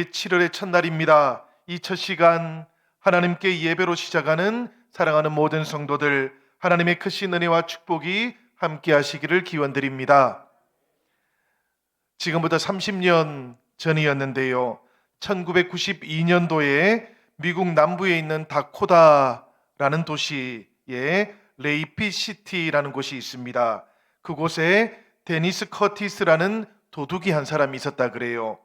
7월의 첫날입니다. 이 첫 시간 하나님께 예배로 시작하는 사랑하는 모든 성도들, 하나님의 크신 은혜와 축복이 함께 하시기를 기원드립니다. 지금부터 30년 전이었는데요. 1992년도에 미국 남부에 있는 다코다라는 도시에 레이피 시티라는 곳이 있습니다. 그곳에 데니스 커티스라는 도둑이 한 사람이 있었다 그래요.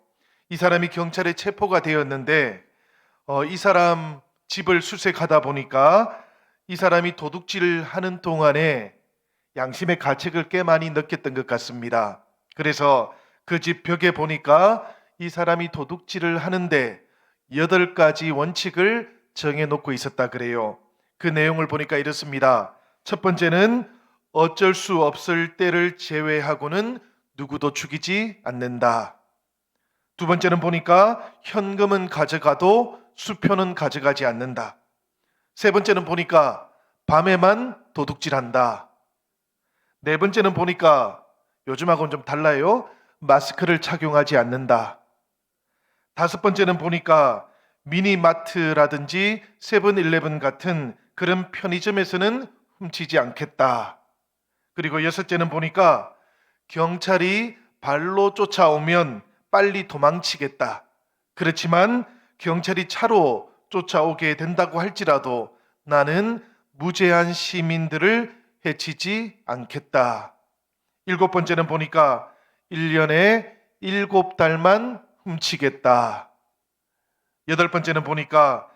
이 사람이 경찰에 체포가 되었는데 이 사람 집을 수색하다 보니까 이 사람이 도둑질을 하는 동안에 양심의 가책을 꽤 많이 느꼈던 것 같습니다. 그래서 그 집 벽에 보니까 이 사람이 도둑질을 하는데 8가지 원칙을 정해놓고 있었다 그래요. 그 내용을 보니까 이렇습니다. 첫 번째는 어쩔 수 없을 때를 제외하고는 누구도 죽이지 않는다. 두 번째는 보니까 현금은 가져가도 수표는 가져가지 않는다. 세 번째는 보니까 밤에만 도둑질한다. 네 번째는 보니까 요즘하고는 좀 달라요. 마스크를 착용하지 않는다. 다섯 번째는 보니까 미니마트라든지 세븐일레븐 같은 그런 편의점에서는 훔치지 않겠다. 그리고 여섯째는 보니까 경찰이 발로 쫓아오면 빨리 도망치겠다. 그렇지만 경찰이 차로 쫓아오게 된다고 할지라도 나는 무죄한 시민들을 해치지 않겠다. 일곱 번째는 보니까 1년에 7달만 훔치겠다. 여덟 번째는 보니까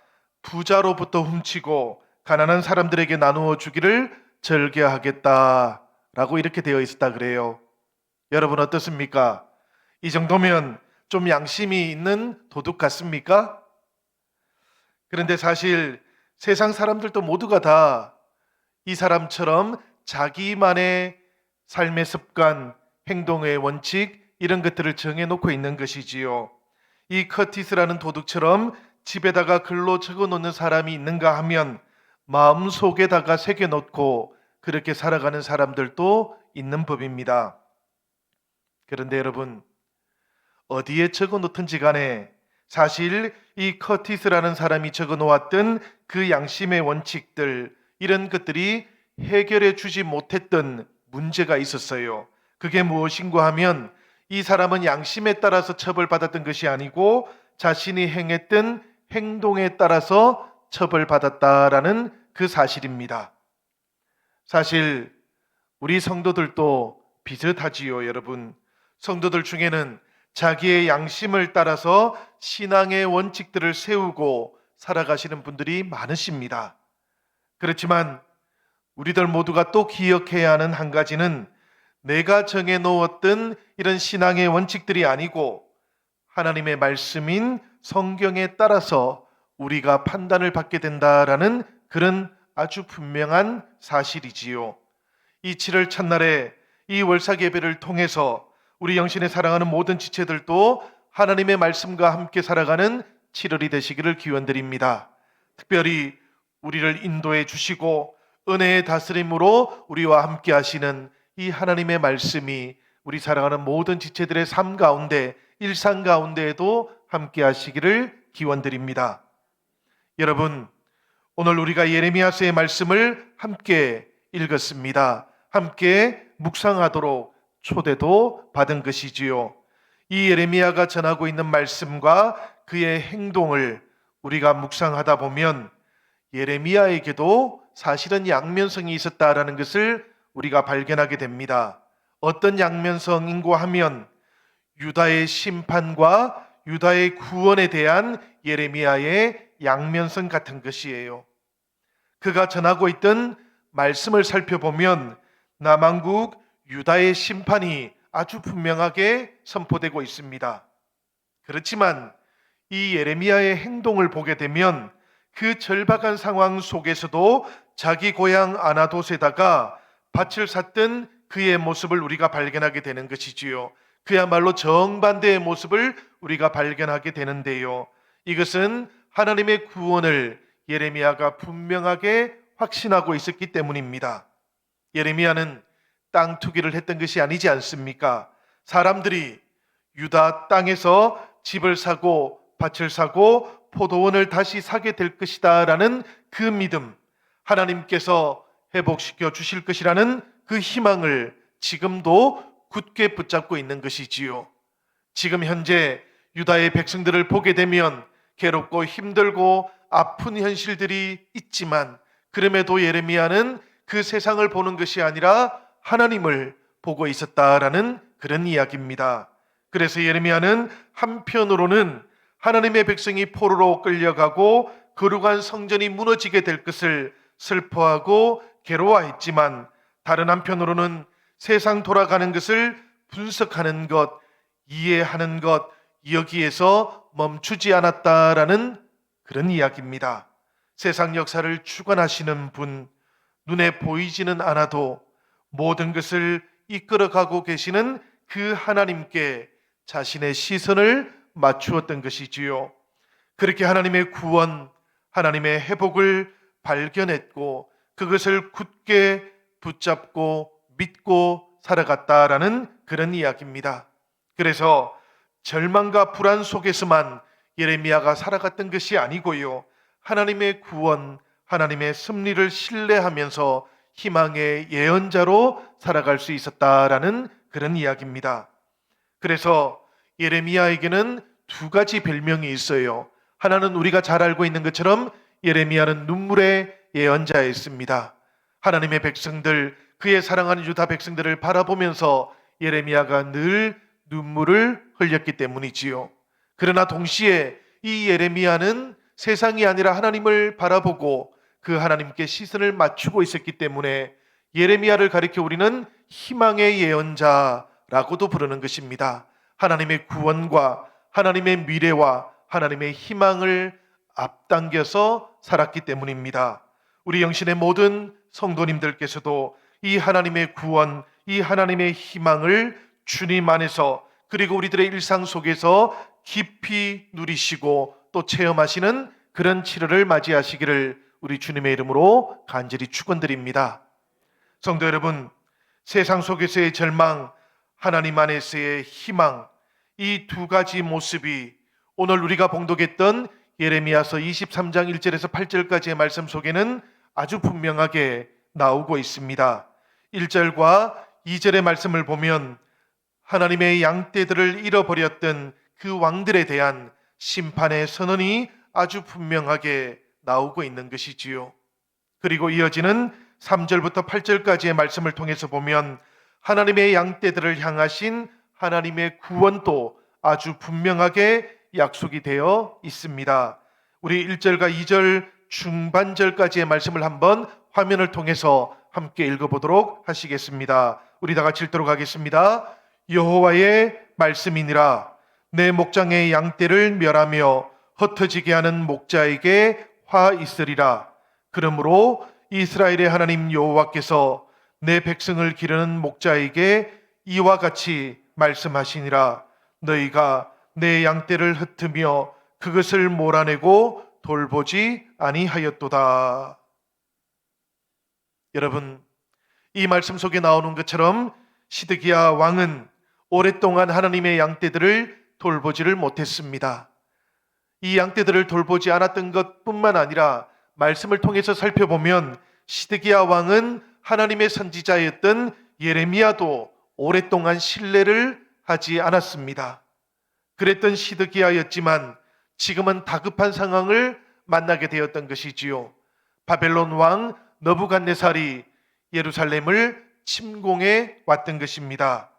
부자로부터 훔치고 가난한 사람들에게 나누어 주기를 절개하겠다라고 이렇게 되어 있었다 그래요. 여러분 어떻습니까? 이 정도면 좀 양심이 있는 도둑 같습니까? 그런데 사실 세상 사람들도 모두가 다 이 사람처럼 자기만의 삶의 습관, 행동의 원칙 이런 것들을 정해놓고 있는 것이지요. 이 커티스라는 도둑처럼 집에다가 글로 적어놓는 사람이 있는가 하면 마음속에다가 새겨놓고 그렇게 살아가는 사람들도 있는 법입니다. 그런데 여러분 어디에 적어놓든지 간에 사실 이 커티스라는 사람이 적어놓았던 그 양심의 원칙들 이런 것들이 해결해 주지 못했던 문제가 있었어요. 그게 무엇인가 하면 이 사람은 양심에 따라서 처벌받았던 것이 아니고 자신이 행했던 행동에 따라서 처벌받았다라는 그 사실입니다. 사실 우리 성도들도 비슷하지요, 여러분. 성도들 중에는 자기의 양심을 따라서 신앙의 원칙들을 세우고 살아가시는 분들이 많으십니다. 그렇지만 우리들 모두가 또 기억해야 하는 한 가지는 내가 정해놓았던 이런 신앙의 원칙들이 아니고 하나님의 말씀인 성경에 따라서 우리가 판단을 받게 된다라는 그런 아주 분명한 사실이지요. 이 7월 첫날에 이 월삭 예배를 통해서 우리 영신의 사랑하는 모든 지체들도 하나님의 말씀과 함께 살아가는 7월이 되시기를 기원드립니다. 특별히 우리를 인도해 주시고 은혜의 다스림으로 우리와 함께 하시는 이 하나님의 말씀이 우리 살아가는 모든 지체들의 삶 가운데 일상 가운데에도 함께 하시기를 기원드립니다. 여러분 오늘 우리가 예레미야서의 말씀을 함께 읽었습니다. 함께 묵상하도록 초대도 받은 것이지요. 이 예레미야가 전하고 있는 말씀과 그의 행동을 우리가 묵상하다 보면 예레미야에게도 사실은 양면성이 있었다라는 것을 우리가 발견하게 됩니다. 어떤 양면성인고 하면 유다의 심판과 유다의 구원에 대한 예레미야의 양면성 같은 것이에요. 그가 전하고 있던 말씀을 살펴보면 남왕국 유다의 심판이 아주 분명하게 선포되고 있습니다. 그렇지만 이 예레미야의 행동을 보게 되면 그 절박한 상황 속에서도 자기 고향 아나돗에다가 밭을 샀던 그의 모습을 우리가 발견하게 되는 것이지요. 그야말로 정반대의 모습을 우리가 발견하게 되는데요. 이것은 하나님의 구원을 예레미야가 분명하게 확신하고 있었기 때문입니다. 예레미야는 땅 투기를 했던 것이 아니지 않습니까? 사람들이 유다 땅에서 집을 사고 밭을 사고 포도원을 다시 사게 될 것이다 라는 그 믿음, 하나님께서 회복시켜 주실 것이라는 그 희망을 지금도 굳게 붙잡고 있는 것이지요. 지금 현재 유다의 백성들을 보게 되면 괴롭고 힘들고 아픈 현실들이 있지만, 그럼에도 예레미야는 그 세상을 보는 것이 아니라 하나님을 보고 있었다라는 그런 이야기입니다. 그래서 예레미야는 한편으로는 하나님의 백성이 포로로 끌려가고 거룩한 성전이 무너지게 될 것을 슬퍼하고 괴로워했지만, 다른 한편으로는 세상 돌아가는 것을 분석하는 것, 이해하는 것, 여기에서 멈추지 않았다라는 그런 이야기입니다. 세상 역사를 주관하시는 분, 눈에 보이지는 않아도 모든 것을 이끌어가고 계시는 그 하나님께 자신의 시선을 맞추었던 것이지요. 그렇게 하나님의 구원, 하나님의 회복을 발견했고 그것을 굳게 붙잡고 믿고 살아갔다라는 그런 이야기입니다. 그래서 절망과 불안 속에서만 예레미야가 살아갔던 것이 아니고요, 하나님의 구원, 하나님의 섭리를 신뢰하면서 희망의 예언자로 살아갈 수 있었다라는 그런 이야기입니다. 그래서 예레미야에게는 두 가지 별명이 있어요. 하나는 우리가 잘 알고 있는 것처럼 예레미야는 눈물의 예언자였습니다. 하나님의 백성들, 그의 사랑하는 유다 백성들을 바라보면서 예레미야가 늘 눈물을 흘렸기 때문이지요. 그러나 동시에 이 예레미야는 세상이 아니라 하나님을 바라보고 그 하나님께 시선을 맞추고 있었기 때문에 예레미야를 가리켜 우리는 희망의 예언자라고도 부르는 것입니다. 하나님의 구원과 하나님의 미래와 하나님의 희망을 앞당겨서 살았기 때문입니다. 우리 영신의 모든 성도님들께서도 이 하나님의 구원, 이 하나님의 희망을 주님 안에서, 그리고 우리들의 일상 속에서 깊이 누리시고 또 체험하시는 그런 7월을 맞이하시기를 우리 주님의 이름으로 간절히 축원드립니다. 성도 여러분, 세상 속에서의 절망, 하나님 안에서의 희망, 이 두 가지 모습이 오늘 우리가 봉독했던 예레미야서 23장 1절에서 8절까지의 말씀 속에는 아주 분명하게 나오고 있습니다. 1절과 2절의 말씀을 보면 하나님의 양떼들을 잃어버렸던 그 왕들에 대한 심판의 선언이 아주 분명하게 나오고 있는 것이지요. 그리고 이어지는 3절부터 8절까지의 말씀을 통해서 보면 하나님의 양떼들을 향하신 하나님의 구원도 아주 분명하게 약속이 되어 있습니다. 우리 1절과 2절 중반절까지의 말씀을 한번 화면을 통해서 함께 읽어보도록 하시겠습니다. 우리 다 같이 읽도록 하겠습니다. 여호와의 말씀이니라. 내 목장의 양떼를 멸하며 흩어지게 하는 목자에게 화 있으리라. 그러므로 이스라엘의 하나님 여호와께서 내 백성을 기르는 목자에게 이와 같이 말씀하시니라. 너희가 내 양떼를 흩으며 그것을 몰아내고 돌보지 아니하였도다. 여러분, 이 말씀 속에 나오는 것처럼 시드기야 왕은 오랫동안 하나님의 양떼들을 돌보지를 못했습니다. 이 양떼들을 돌보지 않았던 것뿐만 아니라 말씀을 통해서 살펴보면 시드기야 왕은 하나님의 선지자였던 예레미야도 오랫동안 신뢰를 하지 않았습니다. 그랬던 시드기야였지만 지금은 다급한 상황을 만나게 되었던 것이지요. 바벨론 왕 너부갓네살이 예루살렘을 침공해 왔던 것입니다.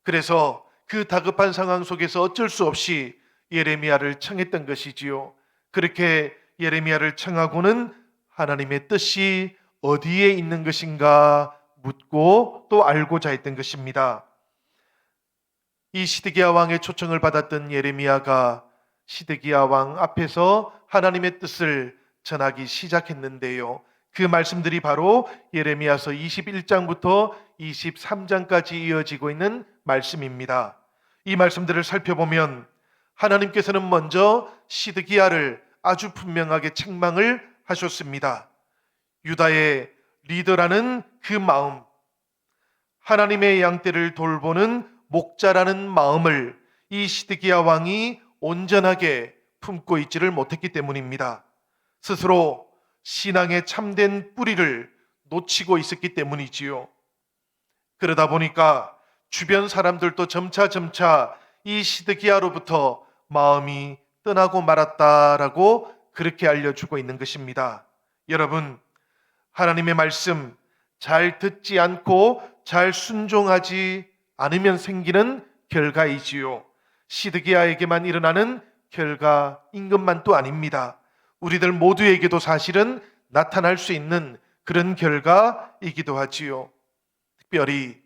그래서 그 다급한 상황 속에서 어쩔 수 없이 예레미야를 청했던 것이지요. 그렇게 예레미야를 청하고는 하나님의 뜻이 어디에 있는 것인가 묻고 또 알고자 했던 것입니다. 이 시드기야 왕의 초청을 받았던 예레미야가 시드기야 왕 앞에서 하나님의 뜻을 전하기 시작했는데요. 그 말씀들이 바로 예레미야서 21장부터 23장까지 이어지고 있는 말씀입니다. 이 말씀들을 살펴보면 하나님께서는 먼저 시드기야를 아주 분명하게 책망을 하셨습니다. 유다의 리더라는 그 마음, 하나님의 양떼를 돌보는 목자라는 마음을 이 시드기야 왕이 온전하게 품고 있지를 못했기 때문입니다. 스스로 신앙의 참된 뿌리를 놓치고 있었기 때문이지요. 그러다 보니까 주변 사람들도 점차 이 시드기야로부터 마음이 떠나고 말았다라고 그렇게 알려주고 있는 것입니다. 여러분, 하나님의 말씀 잘 듣지 않고 잘 순종하지 않으면 생기는 결과이지요. 시드기야에게만 일어나는 결과인 것만도 아닙니다. 우리들 모두에게도 사실은 나타날 수 있는 그런 결과이기도 하지요. 특별히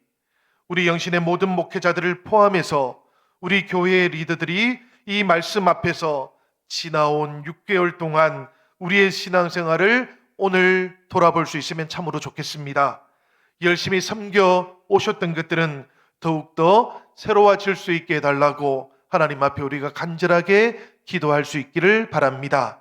우리 영신의 모든 목회자들을 포함해서 우리 교회의 리더들이 이 말씀 앞에서 지나온 6개월 동안 우리의 신앙생활을 오늘 돌아볼 수 있으면 참으로 좋겠습니다. 열심히 섬겨 오셨던 것들은 더욱더 새로워질 수 있게 해달라고 하나님 앞에 우리가 간절하게 기도할 수 있기를 바랍니다.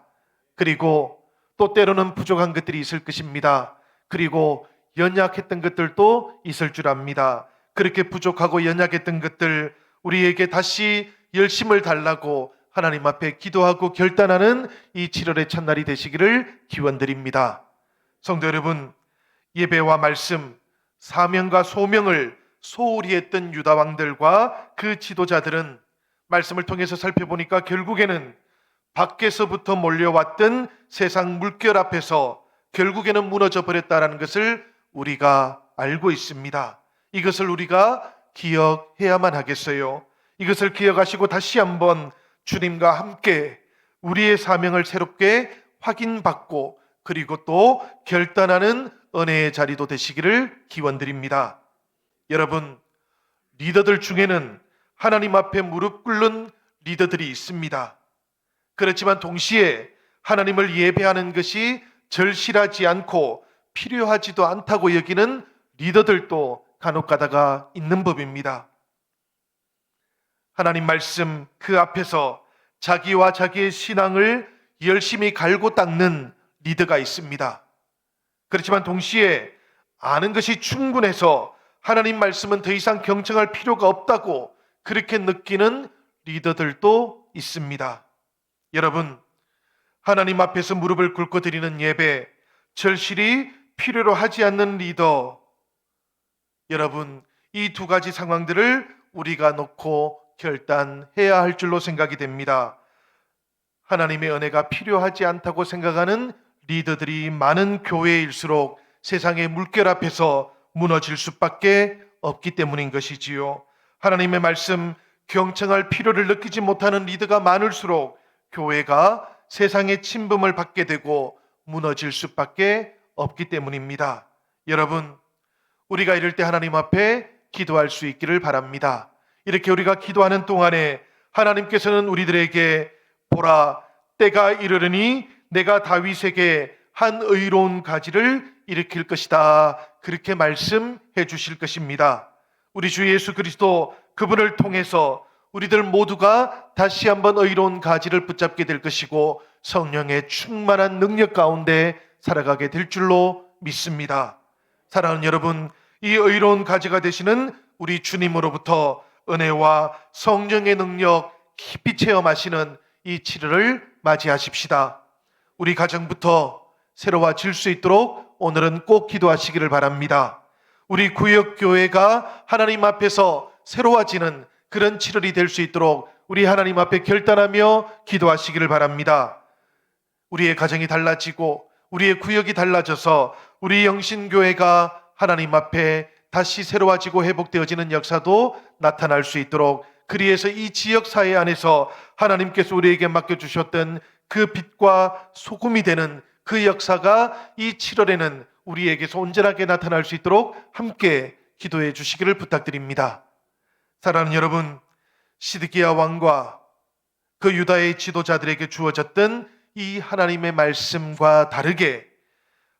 그리고 또 때로는 부족한 것들이 있을 것입니다. 그리고 연약했던 것들도 있을 줄 압니다. 그렇게 부족하고 연약했던 것들 우리에게 다시 열심을 달라고 하나님 앞에 기도하고 결단하는 이 7월의 첫날이 되시기를 기원드립니다. 성도 여러분, 예배와 말씀, 사명과 소명을 소홀히 했던 유다 왕들과 그 지도자들은 말씀을 통해서 살펴보니까 결국에는 밖에서부터 몰려왔던 세상 물결 앞에서 결국에는 무너져 버렸다는 것을 우리가 알고 있습니다. 이것을 우리가 기억해야만 하겠어요. 이것을 기억하시고 다시 한번 주님과 함께 우리의 사명을 새롭게 확인받고 그리고 또 결단하는 은혜의 자리도 되시기를 기원드립니다. 여러분, 리더들 중에는 하나님 앞에 무릎 꿇는 리더들이 있습니다. 그렇지만 동시에 하나님을 예배하는 것이 절실하지 않고 필요하지도 않다고 여기는 리더들도 간혹 가다가 있는 법입니다. 하나님 말씀 그 앞에서 자기와 자기의 신앙을 열심히 갈고 닦는 리더가 있습니다. 그렇지만 동시에 아는 것이 충분해서 하나님 말씀은 더 이상 경청할 필요가 없다고 그렇게 느끼는 리더들도 있습니다. 여러분, 하나님 앞에서 무릎을 꿇고 드리는 예배, 절실히 필요로 하지 않는 리더, 여러분, 이 두 가지 상황들을 우리가 놓고 결단해야 할 줄로 생각이 됩니다. 하나님의 은혜가 필요하지 않다고 생각하는 리더들이 많은 교회일수록 세상의 물결 앞에서 무너질 수밖에 없기 때문인 것이지요. 하나님의 말씀 경청할 필요를 느끼지 못하는 리더가 많을수록 교회가 세상의 침범을 받게 되고 무너질 수밖에 없기 때문입니다. 여러분, 우리가 이럴 때 하나님 앞에 기도할 수 있기를 바랍니다. 이렇게 우리가 기도하는 동안에 하나님께서는 우리들에게 보라, 때가 이르르니 내가 다윗에게 한 의로운 가지를 일으킬 것이다, 그렇게 말씀해 주실 것입니다. 우리 주 예수 그리스도 그분을 통해서 우리들 모두가 다시 한번 의로운 가지를 붙잡게 될 것이고 성령의 충만한 능력 가운데 살아가게 될 줄로 믿습니다. 사랑하는 여러분, 이 의로운 가지가 되시는 우리 주님으로부터 은혜와 성령의 능력 깊이 체험하시는 이 7월을 맞이하십시다. 우리 가정부터 새로워질 수 있도록 오늘은 꼭 기도하시기를 바랍니다. 우리 구역교회가 하나님 앞에서 새로워지는 그런 7월이 될 수 있도록 우리 하나님 앞에 결단하며 기도하시기를 바랍니다. 우리의 가정이 달라지고 우리의 구역이 달라져서 우리 영신교회가 하나님 앞에 다시 새로워지고 회복되어지는 역사도 나타날 수 있도록, 그리해서 이 지역사회 안에서 하나님께서 우리에게 맡겨주셨던 그 빛과 소금이 되는 그 역사가 이 7월에는 우리에게서 온전하게 나타날 수 있도록 함께 기도해 주시기를 부탁드립니다. 사랑하는 여러분, 시드기야 왕과 그 유다의 지도자들에게 주어졌던 이 하나님의 말씀과 다르게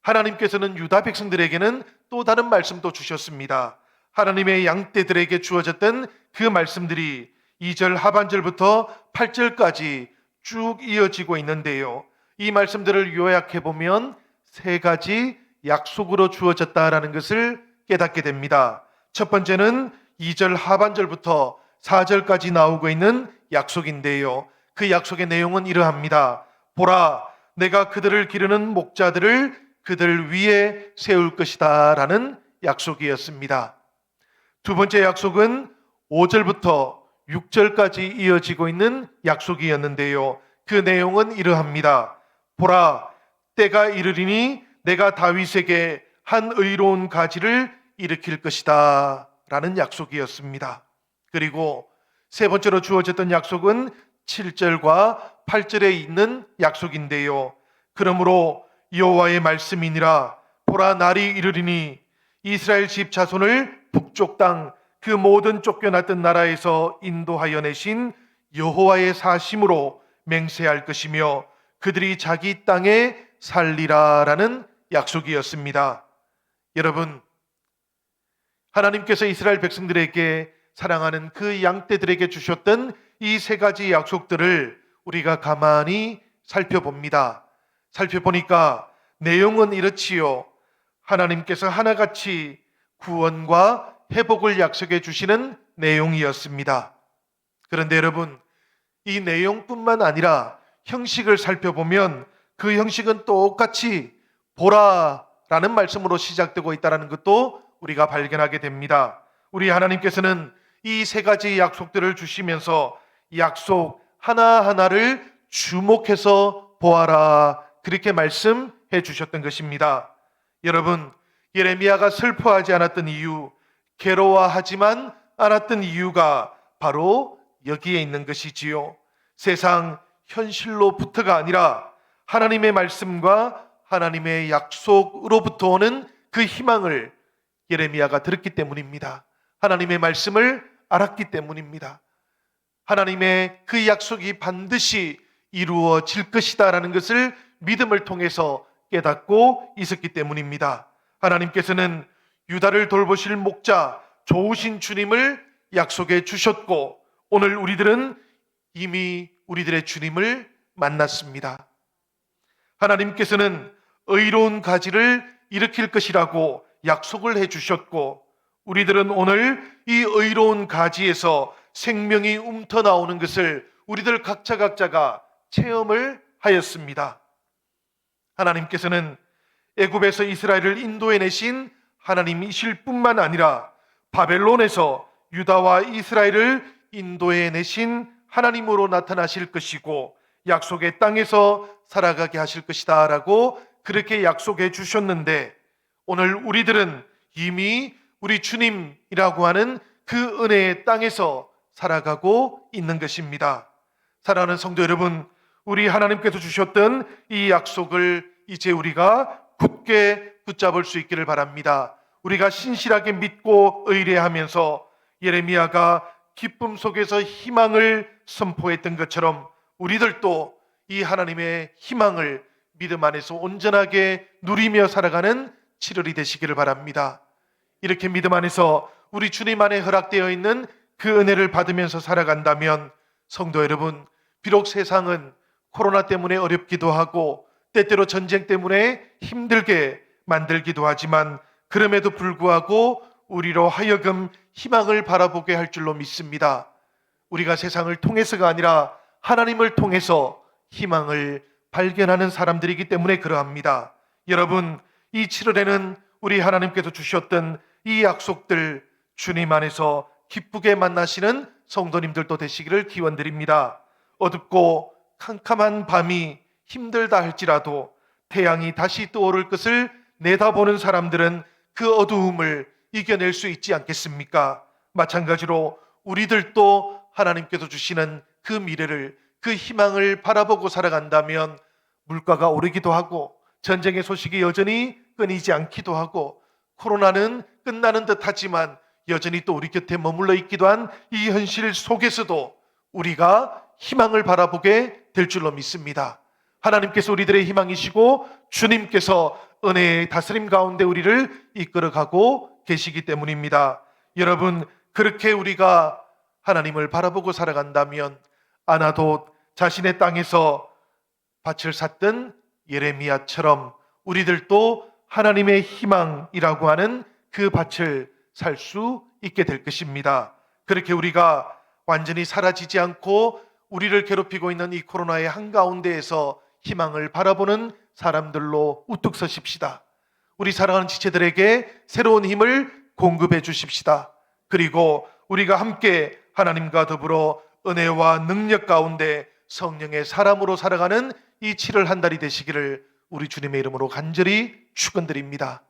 하나님께서는 유다 백성들에게는 또 다른 말씀도 주셨습니다. 하나님의 양떼들에게 주어졌던 그 말씀들이 2절 하반절부터 8절까지 쭉 이어지고 있는데요, 이 말씀들을 요약해 보면 세 가지 약속으로 주어졌다라는 것을 깨닫게 됩니다. 첫 번째는 2절 하반절부터 4절까지 나오고 있는 약속인데요, 그 약속의 내용은 이러합니다. 보라, 내가 그들을 기르는 목자들을 그들 위에 세울 것이다 라는 약속이었습니다. 두 번째 약속은 5절부터 6절까지 이어지고 있는 약속이었는데요. 그 내용은 이러합니다. 보라, 때가 이르리니 내가 다윗에게 한 의로운 가지를 일으킬 것이다 라는 약속이었습니다. 그리고 세 번째로 주어졌던 약속은 7절과 8절에 있는 약속인데요. 그러므로 여호와의 말씀이니라. 보라, 날이 이르리니 이스라엘 집 자손을 북쪽 땅 그 모든 쫓겨났던 나라에서 인도하여 내신 여호와의 사심으로 맹세할 것이며 그들이 자기 땅에 살리라 라는 약속이었습니다. 여러분, 하나님께서 이스라엘 백성들에게 사랑하는 그 양떼들에게 주셨던 이 세 가지 약속들을 우리가 가만히 살펴봅니다. 살펴보니까 내용은 이렇지요. 하나님께서 하나같이 구원과 회복을 약속해 주시는 내용이었습니다. 그런데 여러분, 이 내용뿐만 아니라 형식을 살펴보면 그 형식은 똑같이 보라라는 말씀으로 시작되고 있다는 것도 우리가 발견하게 됩니다. 우리 하나님께서는 이 세 가지 약속들을 주시면서 약속 하나하나를 주목해서 보아라, 그렇게 말씀해 주셨던 것입니다. 여러분, 예레미야가 슬퍼하지 않았던 이유, 괴로워하지만 않았던 이유가 바로 여기에 있는 것이지요. 세상 현실로부터가 아니라 하나님의 말씀과 하나님의 약속으로부터 오는 그 희망을 예레미야가 들었기 때문입니다. 하나님의 말씀을 알았기 때문입니다. 하나님의 그 약속이 반드시 이루어질 것이다 라는 것을 믿음을 통해서 깨닫고 있었기 때문입니다. 하나님께서는 유다를 돌보실 목자 좋으신 주님을 약속해 주셨고, 오늘 우리들은 이미 우리들의 주님을 만났습니다. 하나님께서는 의로운 가지를 일으킬 것이라고 약속을 해 주셨고, 우리들은 오늘 이 의로운 가지에서 생명이 움터나오는 것을 우리들 각자가 체험을 하였습니다. 하나님께서는 애굽에서 이스라엘을 인도해내신 하나님이실 뿐만 아니라 바벨론에서 유다와 이스라엘을 인도해내신 하나님으로 나타나실 것이고 약속의 땅에서 살아가게 하실 것이다 라고 그렇게 약속해 주셨는데, 오늘 우리들은 이미 우리 주님이라고 하는 그 은혜의 땅에서 살아가고 있는 것입니다. 사랑하는 성도 여러분, 우리 하나님께서 주셨던 이 약속을 이제 우리가 굳게 붙잡을 수 있기를 바랍니다. 우리가 신실하게 믿고 의뢰하면서 예레미야가 기쁨 속에서 희망을 선포했던 것처럼 우리들도 이 하나님의 희망을 믿음 안에서 온전하게 누리며 살아가는 7월이 되시기를 바랍니다. 이렇게 믿음 안에서 우리 주님 안에 허락되어 있는 그 은혜를 받으면서 살아간다면, 성도 여러분, 비록 세상은 코로나 때문에 어렵기도 하고 때때로 전쟁 때문에 힘들게 만들기도 하지만, 그럼에도 불구하고 우리로 하여금 희망을 바라보게 할 줄로 믿습니다. 우리가 세상을 통해서가 아니라 하나님을 통해서 희망을 발견하는 사람들이기 때문에 그러합니다. 여러분, 이 7월에는 우리 하나님께서 주셨던 이 약속들 주님 안에서 기쁘게 만나시는 성도님들도 되시기를 기원드립니다. 어둡고 캄캄한 밤이 힘들다 할지라도 태양이 다시 떠오를 것을 내다보는 사람들은 그 어두움을 이겨낼 수 있지 않겠습니까? 마찬가지로 우리들도 하나님께서 주시는 그 미래를, 그 희망을 바라보고 살아간다면 물가가 오르기도 하고 전쟁의 소식이 여전히 끊이지 않기도 하고 코로나는 끝나는 듯 하지만 여전히 또 우리 곁에 머물러 있기도 한 이 현실 속에서도 우리가 희망을 바라보게 될 줄로 믿습니다. 하나님께서 우리들의 희망이시고 주님께서 은혜의 다스림 가운데 우리를 이끌어가고 계시기 때문입니다. 여러분, 그렇게 우리가 하나님을 바라보고 살아간다면 아나돗 자신의 땅에서 밭을 샀던 예레미야처럼 우리들도 하나님의 희망이라고 하는 그 밭을 살 수 있게 될 것입니다. 그렇게 우리가 완전히 사라지지 않고 우리를 괴롭히고 있는 이 코로나의 한가운데에서 희망을 바라보는 사람들로 우뚝 서십시다. 우리 사랑하는 지체들에게 새로운 힘을 공급해 주십시다. 그리고 우리가 함께 하나님과 더불어 은혜와 능력 가운데 성령의 사람으로 살아가는 이 7월 한 달이 되시기를 우리 주님의 이름으로 간절히 축원드립니다.